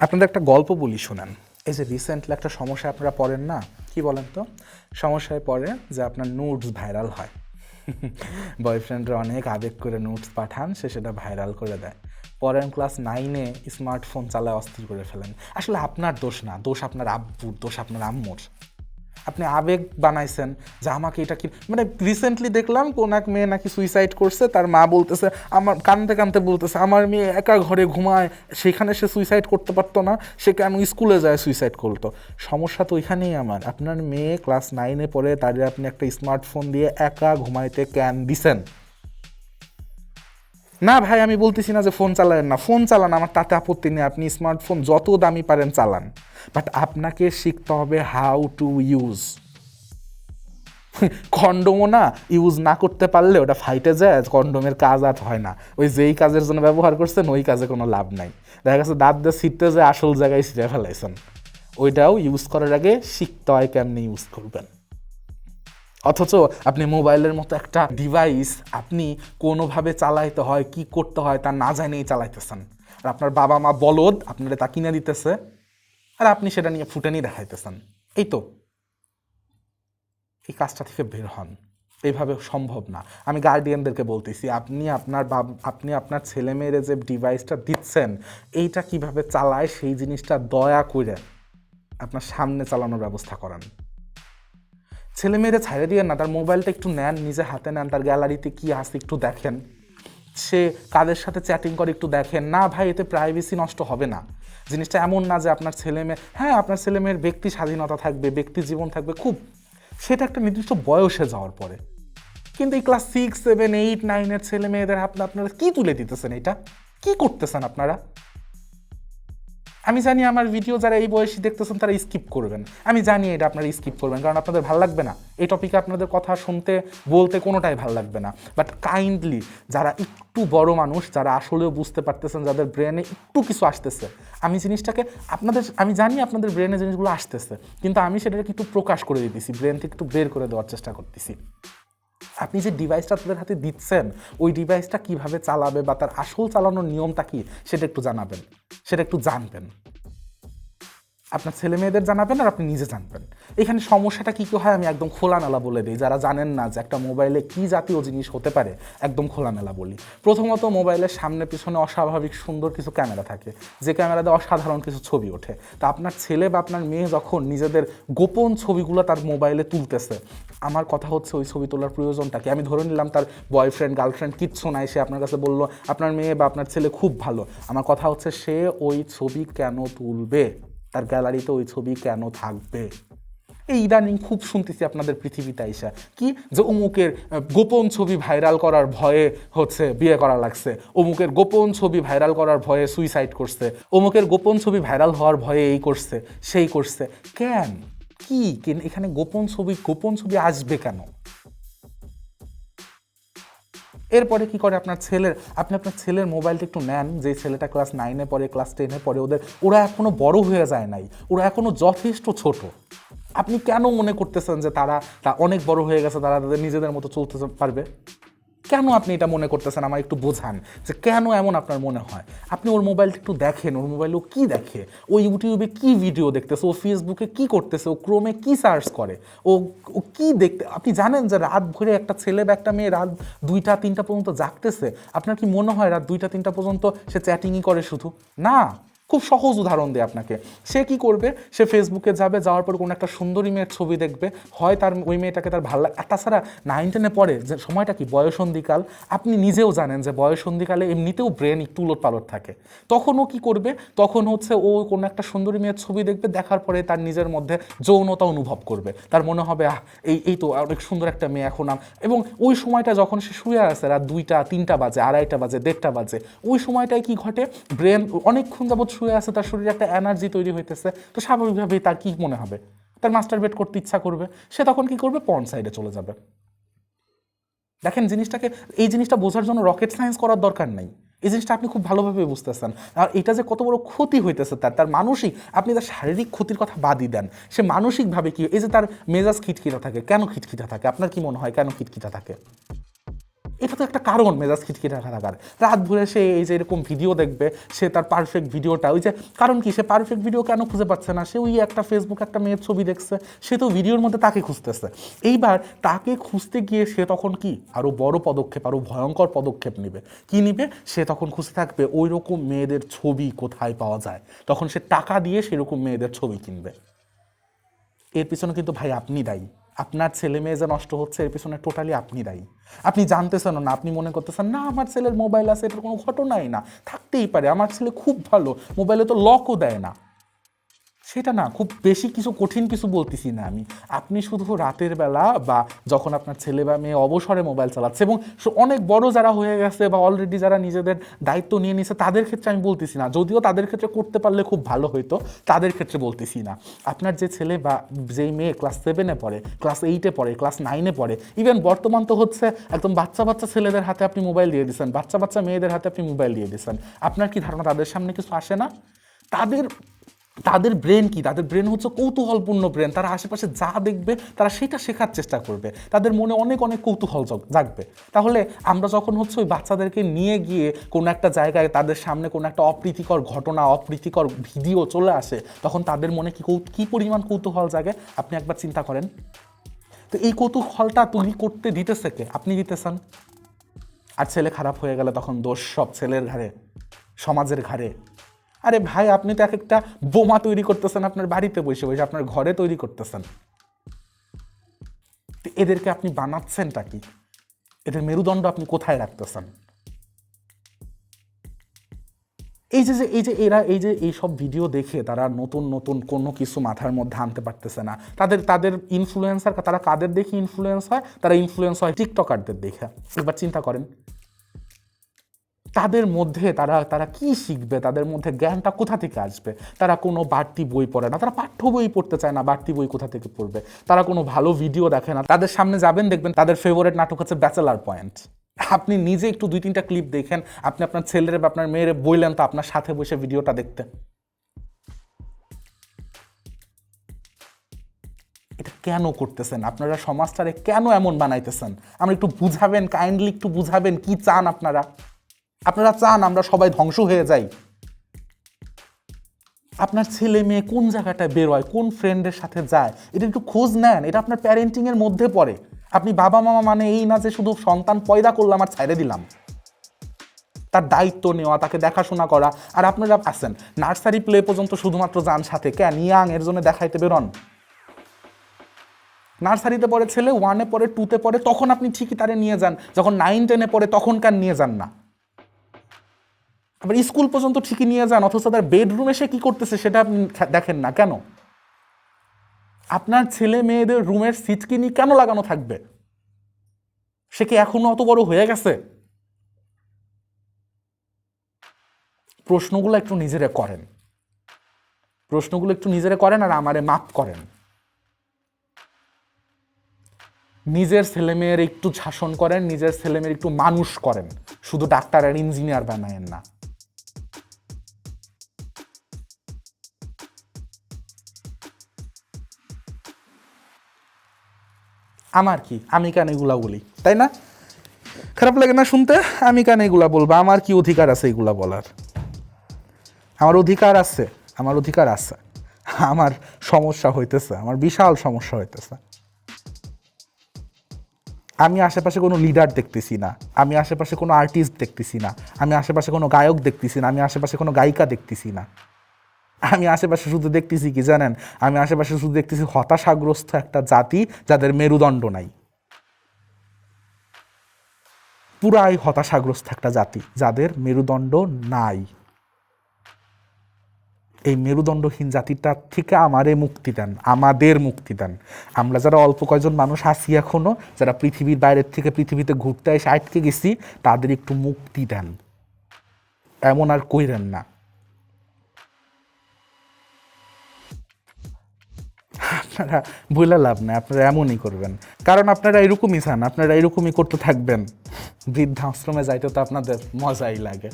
আপনাদের একটা গল্প বলি শোনেন। এই যে রিসেন্টলি একটা সমস্যায় আপনারা পড়েন না, কি বলেন তো? সমস্যায় পড়ে যে আপনার নোটস ভাইরাল হয়। বয়ফ্রেন্ডরা অনেক আবেগ করে নোটস পাঠান, সে সেটা ভাইরাল করে দেয়। পরেন ক্লাস 9-এ স্মার্টফোন চালায় অস্থির করে ফেলেন। আসলে আপনার দোষ না, দোষ আপনার আব্বুর, দোষ আপনার আম্মুর। আপনি আবেগ বানাইছেন যে আমাকে এটা কি, মানে রিসেন্টলি দেখলাম কোন এক মেয়ে নাকি সুইসাইড করছে, তার মা বলতেছে, আমার কাঁদতে কাঁদতে বলতেছে আমার মেয়ে একা ঘরে ঘুমায়, সেখানে সে সুইসাইড করতে পারতো না, সে কেন স্কুলে যায় সুইসাইড করতো? সমস্যা তো ওইখানেই আমার। আপনার মেয়ে ক্লাস 9-এ পড়ে, তাদের আপনি একটা স্মার্টফোন দিয়ে একা ঘুমাইতে কেন দিছেন? না ভাই, আমি বলতেছি না যে ফোন চালায়েন না, ফোন চালান, আমার তাতে আপত্তি নেই, আপনি স্মার্টফোন যত দামি পারেন চালান, বাট আপনাকে শিখতে হবে হাউ টু ইউজ। কন্ডোমও না ইউজ না করতে পারলে ওটা ফাইটে যায়, কন্ডোমের কাজ আর হয় না। ওই যেই কাজের জন্য ব্যবহার করছেন ওই কাজে কোনো লাভ নাই, দেখা গেছে দাঁত দিয়ে ছিটতে যায় আসল জায়গায় ছিটে ফেলাইছেন। ওইটাও ইউজ করার আগে শিখতে হয় কেমনি ইউজ করবেন। অথচ আপনি মোবাইলের মতো একটা ডিভাইস আপনি কোনোভাবে চালাইতে হয়, কি করতে হয় তা না জানেই চালাইতেছেন। আর আপনার বাবা মা বলদ আপনারা তা কিনে দিতেছে, আর আপনি সেটা নিয়ে ফুটেনি দেখাইতেছেন। এই তো, এই কাজটা থেকে বের হন। এইভাবে সম্ভব না। আমি গার্ডিয়ানদেরকে বলতেছি, আপনি আপনার ছেলেমেয়েরে যে ডিভাইসটা দিচ্ছেন এইটা কিভাবে চালায় সেই জিনিসটা দয়া করে আপনার সামনে চালানোর ব্যবস্থা করান। ছেলেমেয়েরে ছাইড়ে দিয়ে না, তার মোবাইলটা একটু নেন, নিজে হাতে নেন, তার গ্যালারিতে কি আছে একটু দেখেন, সে কাদের সাথে চ্যাটিং করে একটু দেখেন। না ভাই, এতে প্রাইভেসি নষ্ট হবে না। জিনিসটা এমন না যে আপনার ছেলেমেয়ে, হ্যাঁ আপনার ছেলেমেয়ের ব্যক্তি স্বাধীনতা থাকবে, ব্যক্তি জীবন থাকবে, খুব, সেটা একটা নির্দিষ্ট বয়সে যাওয়ার পরে। কিন্তু এই ক্লাস 6, 7, 8, 9-এর ছেলে মেয়েদের আপনারা কি তুলে দিতেছেন? এটা কি করতেছেন আপনারা? আমি জানি আমার ভিডিও যারা এই বয়সী দেখতেছেন তারা স্কিপ করবেন, আমি জানি এটা আপনারা স্কিপ করবেন, কারণ আপনাদের ভালো লাগবে না এই টপিকে, আপনাদের কথা শুনতে বলতে কোনোটাই ভালো লাগবে না। বাট কাইন্ডলি যারা একটু বড় মানুষ, যারা আসলেও বুঝতে পারতেছেন, যাদের ব্রেনে একটু কিছু আসতেছে, আমি জিনিসটাকে আমি জানি আপনাদের ব্রেনে জিনিসগুলো আসতেছে, কিন্তু আমি সেটাকে একটু প্রকাশ করে দিতেছি, ব্রেন থেকে একটু বের করে দেওয়ার চেষ্টা করতেছি। আপনি যে ডিভাইসটা তাদের হাতে দিচ্ছেন ওই ডিভাইসটা কিভাবে চালাবে বা তার আসল চালানোর নিয়মটা কি সেটা একটু জানাবেন, সেটা একটু জানবেন, আপনার ছেলে মেয়েদের জানাবেন আর আপনি নিজে জানবেন। এখানে সমস্যাটা কী হয় আমি একদম খোলামেলা বলে দিই, যারা জানেন না যে একটা মোবাইলে কী জাতীয় জিনিস হতে পারে একদম খোলামেলা বলি। প্রথমত, মোবাইলের সামনে পিছনে অস্বাভাবিক সুন্দর কিছু ক্যামেরা থাকে, যে ক্যামেরাতে অসাধারণ কিছু ছবি ওঠে। তা আপনার ছেলে বা আপনার মেয়ে যখন নিজেদের গোপন ছবিগুলো তার মোবাইলে তুলতেছে, আমার কথা হচ্ছে ওই ছবি তোলার প্রয়োজনটা কি? আমি ধরে নিলাম তার বয়ফ্রেন্ড গার্লফ্রেন্ড কিচ্ছু নাই, সে আপনার কাছে বললো আপনার মেয়ে বা আপনার ছেলে খুব ভালো, আমার কথা হচ্ছে সে ওই ছবি কেন তুলবে? তার গ্যালারিতে ওই ছবি কেন থাকবে? এই ইদানিং খুব শুনতেছি আপনাদের পৃথিবীতে আইসা কি, যে অমুকের গোপন ছবি ভাইরাল করার ভয়ে হচ্ছে বিয়ে করা লাগছে, অমুকের গোপন ছবি ভাইরাল করার ভয়ে সুইসাইড করছে, অমুকের গোপন ছবি ভাইরাল হওয়ার ভয়ে এই করছে সেই করছে। কেন? কি এখানে গোপন ছবি আসবে কেন? এরপরে কি করে আপনার ছেলের, আপনি আপনার ছেলের মোবাইলটা একটু নেন, যে ছেলেটা ক্লাস 9-এ পড়ে, ক্লাস 10-এ পড়ে, ওরা এখনো বড় হয়ে যায় নাই, ওরা এখনো যথেষ্ট ছোট। আপনি কেন মনে করতেছেন যে তারা অনেক বড় হয়ে গেছে, তারা তাদের নিজেদের মতো চলতে পারবে? কেন আপনি এটা মনে করতেছেন? আমার একটু বোঝান যে কেন এমন আপনার মনে হয়। আপনি ওর মোবাইলটা একটু দেখেন, ওর মোবাইলে ও কী দেখে, ও ইউটিউবে কী ভিডিও দেখতেছে, ও ফেসবুকে কী করতেছে, ও ক্রোমে কী সার্চ করে, ও ও কী দেখতে। আপনি জানেন যে রাত ভরে একটা ছেলে বা একটা মেয়ে রাত 2টা 3টা পর্যন্ত জাগতেছে? আপনার কি মনে হয় রাত 2টা 3টা পর্যন্ত সে চ্যাটিংই করে শুধু? না। খুব সহজ উদাহরণ দেয় আপনাকে। সে কি করবে? সে ফেসবুকে যাবে, যাওয়ার পর কোনো একটা সুন্দরী মেয়ের ছবি দেখবে, হয় তার ওই মেয়েটাকে তার ভালো লাগে। তাছাড়া 9-10-এ পড়ে যে সময়টা কি বয়ঃসন্ধিকাল, আপনি নিজেও জানেন যে বয়ঃসন্ধিকালে এমনিতেও ব্রেন একটু উলটপালট থাকে। তখন ও কী করবে? তখন হচ্ছে ও কোনো একটা সুন্দরী মেয়ের ছবি দেখবে, দেখার পরে তার নিজের মধ্যে যৌনতা অনুভব করবে, তার মনে হবে এই তো অনেক সুন্দর একটা মেয়ে এখন এবং ওই সময়টা যখন সে শুয়ে আছে রাত 2টা 3টা বাজে, 2:30টা বাজে, 1:30টা বাজে, ওই সময়টায় কি ঘটে? ব্রেন অনেকক্ষণ যাবৎ শুয়ে আছে, তার শরীরে একটা এনার্জি তৈরি হইতেছে, তো স্বাভাবিকভাবেই তার কি মনে হবে? তার মাস্টারবেট করতে ইচ্ছা করবে। সে তখন কি করবে? পর্ন সাইডে চলে যাবে। দেখেন জিনিসটাকে, এই জিনিসটা বোঝার জন্য রকেট সায়েন্স করার দরকার নাই, এই জিনিসটা আপনি খুব ভালোভাবে বুঝতেছেন। আর এটা যে কত বড় ক্ষতি হইতেছে তার মানসিক, আপনি তার শারীরিক ক্ষতির কথা বাদই দেন, সে মানসিকভাবে কি, এই যে তার মেজাজ খিটখিটা থাকে, কেন খিটখিটা থাকে? আপনার কি মনে হয় কেন খিটখিটা থাকে? এটা তো একটা কারণ মেজাজ খিটখিটে থাকার। রাত ভরে সে এই যে এরকম ভিডিও দেখবে, সে তার পারফেক্ট ভিডিওটা, ওই যে কারণ কি, সে পারফেক্ট ভিডিও কেন খুঁজে পাচ্ছে না? সে ওই একটা ফেসবুক একটা মেয়ের ছবি দেখছে, সে তো ভিডিওর মধ্যে তাকে খুঁজতেছে। এইবার তাকে খুঁজতে গিয়ে সে তখন কি আরও বড় পদক্ষেপ, আরও ভয়ঙ্কর পদক্ষেপ নেবে। কি নিবে? সে তখন খুঁজতে থাকবে ওই রকম মেয়েদের ছবি কোথায় পাওয়া যায়, তখন সে টাকা দিয়ে সেরকম মেয়েদের ছবি কিনবে। এর পিছনে কিন্তু ভাই আপনি দায়ী। আপনার ছেলে মেয়ে যে নষ্ট হচ্ছে এর পিছনে টোটালি আপনি দায়ী। আপনি জানতেছেন না, আপনি মনে করতেছেন না আমার ছেলের মোবাইল আছে, এটার কোনো ঘটনাই না, থাকতেই পারে, আমার ছেলে খুব ভালো, মোবাইলে তো লকও দেয় না। সেটা না, খুব বেশি কিছু কঠিন কিছু বলতেছি না আমি। আপনি শুধু রাতের বেলা বা যখন আপনার ছেলে বা মেয়ে অবসরে মোবাইল চালাচ্ছে, এবং অনেক বড় যারা হয়ে গেছে বা অলরেডি যারা নিজেদের দায়িত্ব নিয়ে নিছে তাদের ক্ষেত্রে আমি বলতেছি না, যদিও তাদের ক্ষেত্রে করতে পারলে খুব ভালো হইতো, তাদের ক্ষেত্রে বলতেছি না। আপনার যে ছেলে বা যেই মেয়ে ক্লাস 7-এ পড়ে, ক্লাস 8-এ পড়ে, ক্লাস 9-এ পড়ে, ইভেন বর্তমান তো হচ্ছে একদম বাচ্চা বাচ্চা ছেলেদের হাতে আপনি মোবাইল দিয়ে দিচ্ছেন, বাচ্চা বাচ্চা মেয়েদের হাতে আপনি মোবাইল দিয়ে দিচ্ছেন। আপনার কি ধারণা তাদের সামনে কিছু আসে না? তাদের ব্রেন কি? তাদের ব্রেন হচ্ছে কৌতূহলপূর্ণ ব্রেন। তারা আশেপাশে যা দেখবে তারা সেটা শেখার চেষ্টা করবে, তাদের মনে অনেক অনেক কৌতূহল জাগবে। তাহলে আমরা যখন হচ্ছে ওই বাচ্চাদেরকে নিয়ে গিয়ে কোনো একটা জায়গায় তাদের সামনে কোনো একটা অপ্রীতিকর ঘটনা, অপ্রীতিকর ভিডিও চলে আসে, তখন তাদের মনে কি পরিমাণ কৌতূহল জাগে আপনি একবার চিন্তা করেন তো। এই কৌতূহলটা তৈরি করতে দিতেছে কে? আপনি দিতেছেন। আর ছেলে খারাপ হয়ে গেলে তখন দোষ সব ছেলের ঘাড়ে, সমাজের ঘাড়ে। আরে ভাই, আপনি তো এক একটা বোমা তৈরি করতেছেন আপনার বাড়িতে বসে বসে, আপনার ঘরে তৈরি করতেছেন। এদেরকে আপনি বানাচ্ছেনটা কি? এদের মেরুদণ্ড আপনি কোথায় রাখতেছেন? এরা এই সব ভিডিও দেখে তারা নতুন নতুন কোনো কিছু মাথার মধ্যে আনতে পারতেছে না। তাদের ইনফ্লুয়েন্সার, তারা কাদের দেখে ইনফ্লুয়েন্স হয়? তারা ইনফ্লুয়েন্স হয় টিকটকারদের দেখে। এবার চিন্তা করেন তাদের মধ্যে তারা কি শিখবে? তাদের মধ্যে জ্ঞানটা কোথা থেকে আসবে? তারা কোনো বাড়তি বই পড়ে না, তারা পাঠ্য বই পড়তে চায় না, বাড়তি বই কোথা থেকে পড়বে? তারা কোনো ভালো ভিডিও দেখে না। তাদের সামনে যাবেন, দেখবেন তাদের ফেভারিট নাটক হচ্ছে ব্যাচেলার পয়েন্ট। আপনি নিজে একটু 2-3টা ক্লিপ দেখেন, আপনি আপনার ছেলের বা আপনার মেয়ের বললেন তো আপনার সাথে বসে ভিডিওটা দেখতে। এটা কেন করতেছেন আপনারা? সমাজটারে কেন এমন বানাইতেছেন? আমরা একটু বুঝাবেন, কাইন্ডলি একটু বুঝাবেন কি চান আপনারা? আপনারা চান আমরা সবাই ধ্বংস হয়ে যাই? আপনার ছেলে মেয়ে কোন জায়গাটায় বেরোয়, কোন ফ্রেন্ডের সাথে যায়, এটা একটু খোঁজ নেন। এটা আপনার প্যারেন্টিংয়ের মধ্যে পড়ে। আপনি বাবা মামা মানে এই না যে শুধু সন্তান পয়দা করলাম আর ছাইড়ে দিলাম। তার দায়িত্ব নেওয়া, তাকে দেখাশোনা করা। আর আপনারা আছেন নার্সারি প্লে পর্যন্ত শুধুমাত্র যান সাথে, কেন ইয়াং এর জন্য দেখাইতে বেরোন? নার্সারিতে পড়ে ছেলে, 1-এ পড়ে, 2-তে পড়ে, তখন আপনি ঠিকই তারে নিয়ে যান। যখন 9-10-এ পড়ে তখন কেন নিয়ে যান না? আবার স্কুল পর্যন্ত ঠিকই নিয়ে যান, অথচ তার বেডরুমে সে কি করতেছে সেটা আপনি দেখেন না কেন? আপনার ছেলে মেয়েদের রুমের সিটকিনি কেন লাগানো থাকবে? সে কি এখনো অত বড় হয়ে গেছে? প্রশ্নগুলো একটু নিজেরে করেন, আর আমারে মাফ করেন। নিজের ছেলেমেয়ের একটু শাসন করেন, নিজের ছেলেমেয়ের একটু মানুষ করেন, শুধু ডাক্তার আর ইঞ্জিনিয়ার বানায়েন না। আমার কি, আমি কেন এগুলা বলি, তাই না? খারাপ লাগে না শুনতে? আমি কেন এগুলা বলবো? আমার কি অধিকার আছে এগুলা বলার? আমার অধিকার আছে, আমার সমস্যা হইতেছে, আমার বিশাল সমস্যা হইতেছে। আমি আশেপাশে কোনো লিডার দেখতেছি না, আমি আশেপাশে কোনো আর্টিস্ট দেখতেছি না, আমি আশেপাশে কোনো গায়ক দেখতেছি না, আমি আশেপাশে কোনো গায়িকা দেখতেছি না। আমি আশেপাশে শুধু দেখতেছি কি জানেন? আমি আশেপাশে শুধু দেখতেছি হতাশাগ্রস্ত একটা জাতি যাদের মেরুদণ্ড নাই। পুরাই হতাশাগ্রস্ত একটা জাতি যাদের মেরুদণ্ড নাই। এই মেরুদণ্ডহীন জাতিটা থেকে আমাদের মুক্তি দেন। আমরা যারা অল্প কয়েকজন মানুষ আছি এখনো, যারা পৃথিবীর বাইরের থেকে পৃথিবীতে ঘুরতে এসে আটকে গেছি, তাদের একটু মুক্তি দেন। এমন আর কইরেন না। আপনারা বইলা লাভ নাই, আপনারা এমনই করবেন, কারণ আপনারা এরকমই চান, আপনারা এরকমই করতে থাকবেন। বৃদ্ধাশ্রমে যাইতে তো আপনাদের মজাই লাগে।